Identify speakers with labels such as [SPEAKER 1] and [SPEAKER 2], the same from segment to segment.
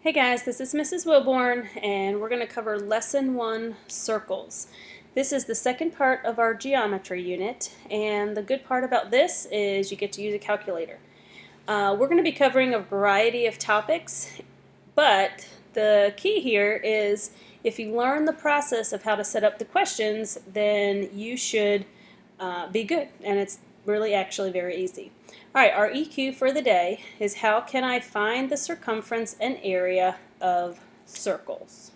[SPEAKER 1] Hey guys, this is Mrs. Wilborn, and we're going to cover Lesson 1, Circles. This is the second part of our geometry unit, and the good part about this is you get to use a calculator. We're going to be covering a variety of topics, but the key here is if you learn the process of how to set up the questions, then you should be good, and it's really actually very easy. All right, our EQ for the day is how can I find the circumference and area of circles?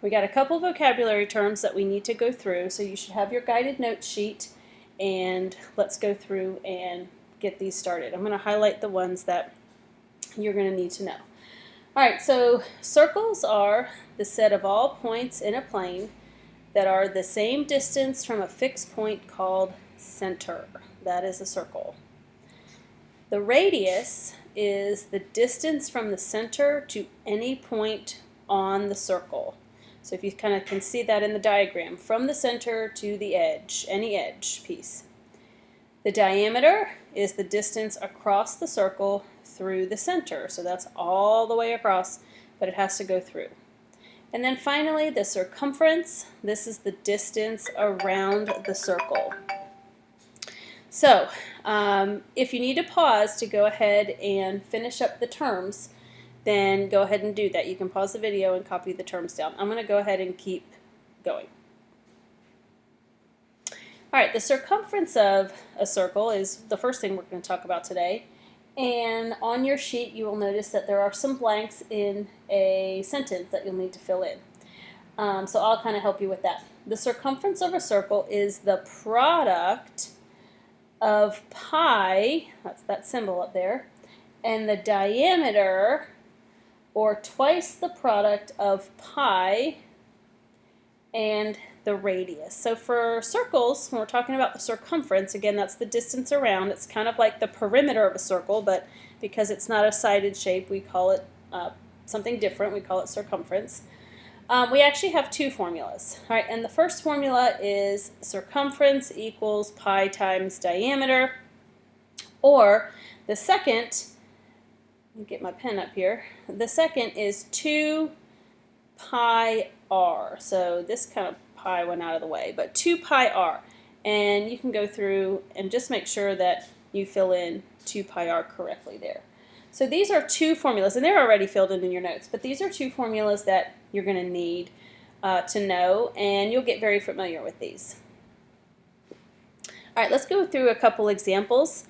[SPEAKER 1] We got a couple vocabulary terms that we need to go through, so you should have your guided note sheet, and let's go through and get these started. I'm going to highlight the ones that you're going to need to know. All right, so circles are the set of all points in a plane that are the same distance from a fixed point called center. That is a circle. The radius is the distance from the center to any point on the circle. So if you kind of can see that in the diagram, from the center to the edge, any edge piece. The diameter is the distance across the circle through the center. So that's all the way across, but it has to go through. And then finally, the circumference. This is the distance around the circle. So, if you need to pause to go ahead and finish up the terms, then go ahead and do that. You can pause the video and copy the terms down. I'm going to go ahead and keep going. All right, the circumference of a circle is the first thing we're going to talk about today. And on your sheet, you will notice that there are some blanks in a sentence that you'll need to fill in. So I'll kind of help you with that. The circumference of a circle is the product of pi, that's that symbol up there, and the diameter, or twice the product of pi and the radius. So for circles, when we're talking about the circumference, again, that's the distance around. It's kind of like the perimeter of a circle, but because it's not a sided shape, we call it something different. We call it circumference. We actually have two formulas. All right, and the first formula is circumference equals pi times diameter, or the second, let me get my pen up here, the second is 2 pi r. So this kind of pi went out of the way, but 2 pi r. And you can go through and just make sure that you fill in 2 pi r correctly there. So these are two formulas, and they're already filled in your notes, but these are two formulas that you're going to need to know, and you'll get very familiar with these. All right, let's go through a couple examples,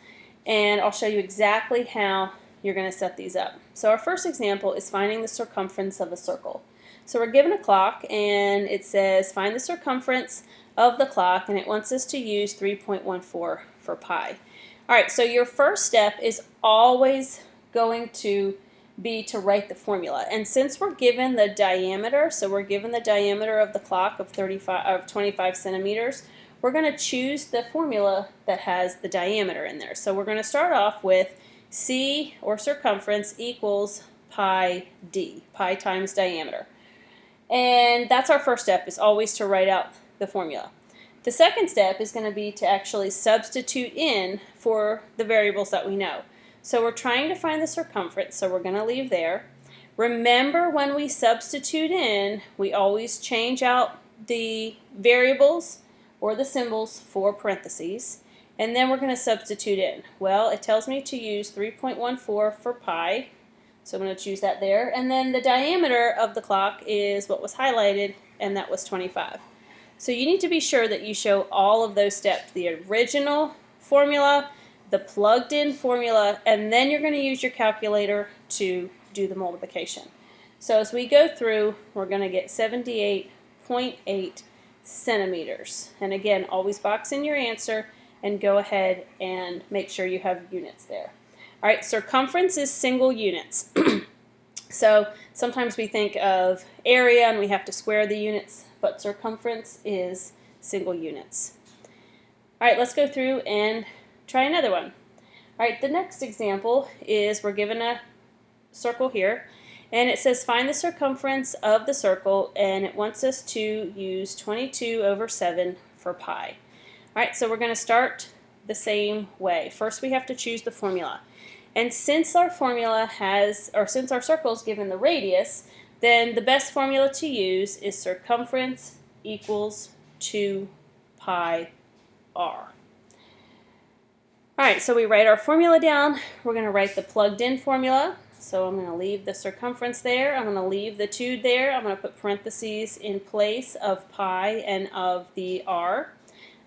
[SPEAKER 1] and I'll show you exactly how you're going to set these up. So our first example is finding the circumference of a circle. So we're given a clock, and it says find the circumference of the clock, and it wants us to use 3.14 for pi. All right, so your first step is always going to be to write the formula. And since we're given the diameter, so we're given the diameter of the clock of 25 centimeters, we're going to choose the formula that has the diameter in there. So we're going to start off with C, or circumference, equals pi d, pi times diameter. And that's our first step, is always to write out the formula. The second step is going to be to actually substitute in for the variables that we know. So we're trying to find the circumference, so we're going to leave there. Remember, when we substitute in, we always change out the variables or the symbols for parentheses, and then we're going to substitute in. Well, it tells me to use 3.14 for pi, so I'm going to choose that there. And then the diameter of the clock is what was highlighted, and that was 25. So you need to be sure that you show all of those steps, the original formula, the plugged in formula, and then you're going to use your calculator to do the multiplication. So as we go through, we're going to get 78.8 centimeters. And again, always box in your answer and go ahead and make sure you have units there. All right, circumference is single units. So sometimes we think of area and we have to square the units, but circumference is single units. All right, let's go through and try another one. All right, the next example is we're given a circle here, and it says find the circumference of the circle, and it wants us to use 22/7 for pi. All right, so we're going to start the same way. First, we have to choose the formula. And since our formula has, or since our circle is given the radius, then the best formula to use is circumference equals 2 pi r. Alright, so we write our formula down. We're going to write the plugged in formula. So I'm going to leave the circumference there. I'm going to leave the 2 there. I'm going to put parentheses in place of pi and of the r.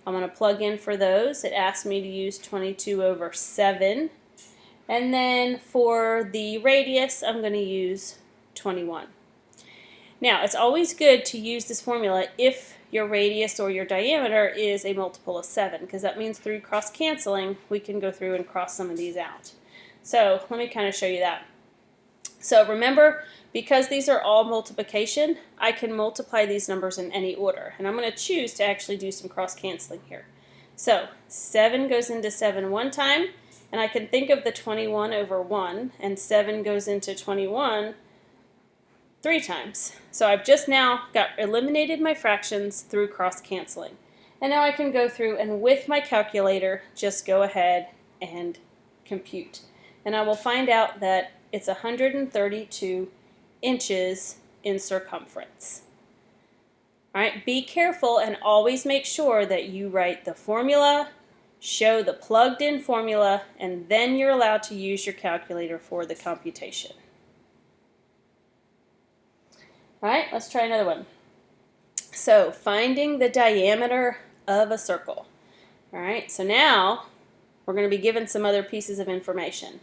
[SPEAKER 1] I'm going to plug in for those. It asked me to use 22 over 7. And then for the radius, I'm going to use 21. Now, it's always good to use this formula if your radius or your diameter is a multiple of 7, because that means through cross-canceling, we can go through and cross some of these out. So let me kind of show you that. So remember, because these are all multiplication, I can multiply these numbers in any order. And I'm going to choose to actually do some cross-canceling here. So 7 goes into 7 one time, and I can think of the 21 over 1, and 7 goes into 21 3 times. So I've just now eliminated my fractions through cross-canceling. And now I can go through and with my calculator just go ahead and compute. And I will find out that it's 132 inches in circumference. Alright, be careful and always make sure that you write the formula, show the plugged in formula, and then you're allowed to use your calculator for the computation. Alright, let's try another one. So, finding the diameter of a circle. Alright, so now we're going to be given some other pieces of information.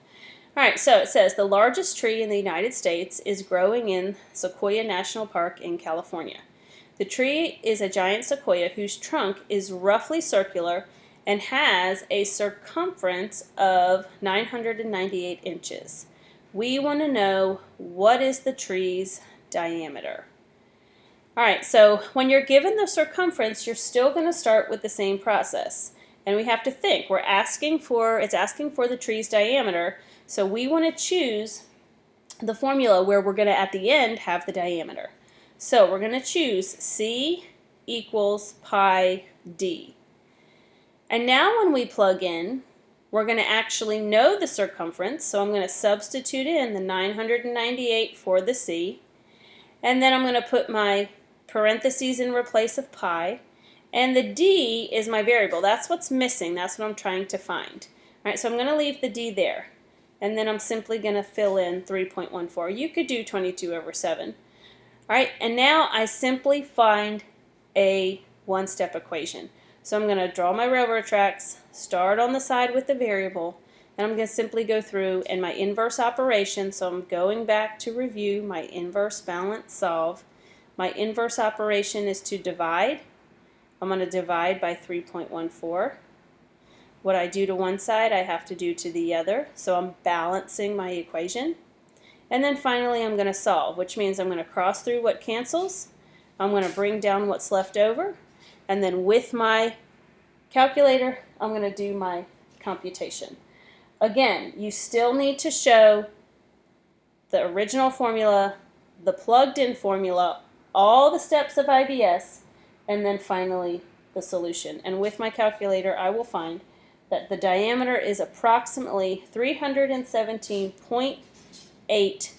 [SPEAKER 1] Alright, so it says the largest tree in the United States is growing in Sequoia National Park in California. The tree is a giant sequoia whose trunk is roughly circular and has a circumference of 998 inches. We want to know what is the tree's diameter. Alright, so when you're given the circumference, you're still going to start with the same process. And we have to think, it's asking for the tree's diameter, so we want to choose the formula where we're going to, at the end, have the diameter. So we're going to choose C equals pi d. And now when we plug in, we're going to actually know the circumference, so I'm going to substitute in the 998 for the C. And then I'm going to put my parentheses in place of pi. And the d is my variable. That's what's missing. That's what I'm trying to find. All right, so I'm going to leave the d there. And then I'm simply going to fill in 3.14. You could do 22 over 7. All right, and now I simply find a one-step equation. So I'm going to draw my railroad tracks, start on the side with the variable, and I'm going to simply go through in my inverse operation. So I'm going back to review my inverse balance solve. My inverse operation is to divide. I'm going to divide by 3.14. What I do to one side, I have to do to the other. So I'm balancing my equation. And then finally, I'm going to solve, which means I'm going to cross through what cancels. I'm going to bring down what's left over. And then with my calculator, I'm going to do my computation. Again, you still need to show the original formula, the plugged-in formula, all the steps of IBS, and then finally the solution. And with my calculator, I will find that the diameter is approximately 317.8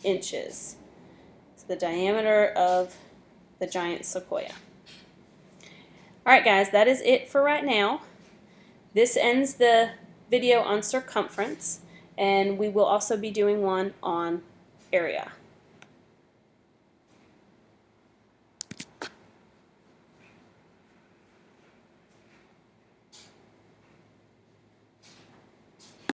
[SPEAKER 1] inches. It's the diameter of the giant sequoia. Alright guys, that is it for right now. This ends the video on circumference, and we will also be doing one on area.